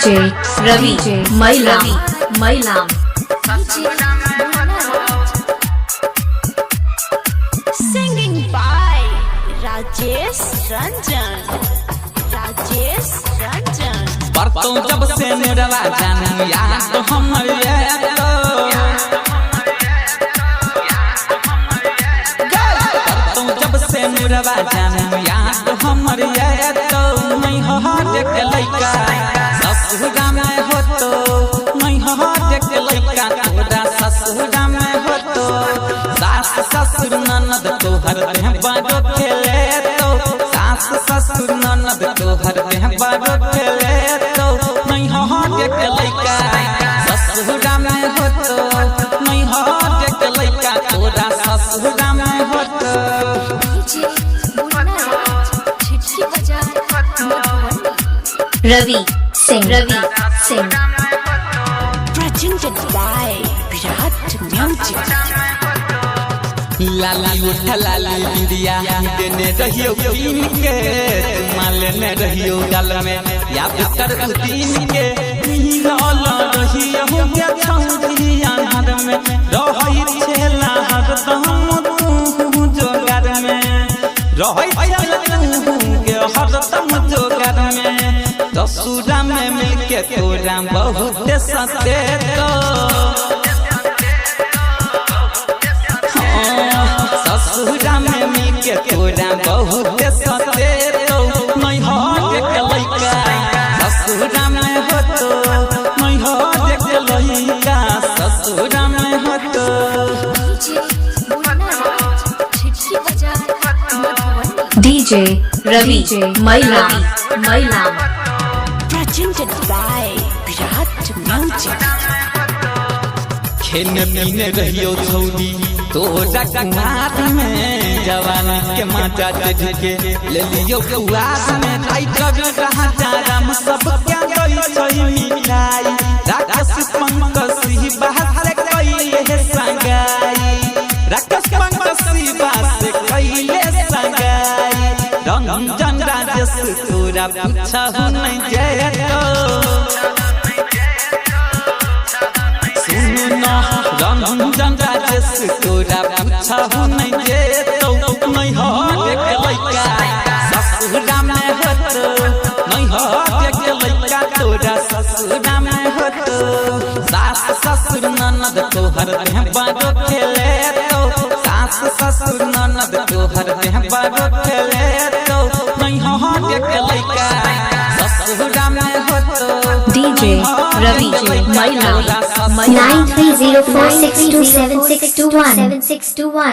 DJ Ravi मैलाम Singing by Rajesh Ranjan. परतों जब से मेरा जान याद तो हमर परतों जब से मेरा जान याद हमर तो नहीं हो देख लइका ससुरा में हो तो नहीं हो देख लइका तोरा ससुरा में हो तो सास ससुर ननद तोहर देह बारो खेले तो सास ससुर ननद तोहर देह बारो खेले तो नहीं हो देख लइका ससुरा में हो तो नहीं हो देख लइका तोरा ससुरा में हो तो Ravi Singh Presented by Virat Music. लाली उठा लाली बिंदिया देने रहियो पीन के मालने रहियो गल में या बिस्तर उतीन के लाल रहियो क्या छौरी अनहर में रहई छेला हरदम तू जोगर में रहई छेला तू के हरदम जोगर में ससुरा में मिलके तोरा बहुत सते तो ससुरा में मिलके तोरा बहुत सते तो नहीं हो देख लइका ससुरा में हो तो नहीं हो देख लइका ससुरा में हो तो डीजे रवि मैलाम Presented by Virat Music. खेन पीने रहियो छौरी तोरा कुआर में जवानी के माचा झुके ले लियो कुआर में टाइट रहा जाम सब क्या गई छई मिलाई राक्षस पंकसी बाहर से कइले संगाई राक्षस पंकसी बाहर से कइले संगाई रंजन राजेश तोरा पूछा हो नहीं जय रंजन राजेश तोरा पूछा हो नहीं जे तो नहीं हो देख लइका ससुरा में हो तो नहीं हो देख लइका तोरा ससुरा में हो तो सास ससुर ननद तोहर देह बारो खेले तो सास ससुर ननद तोहर देह बारो खेले तो नहीं हो देख लइका ससुरा में हो तो डीजे रवि मैलाम 9304627621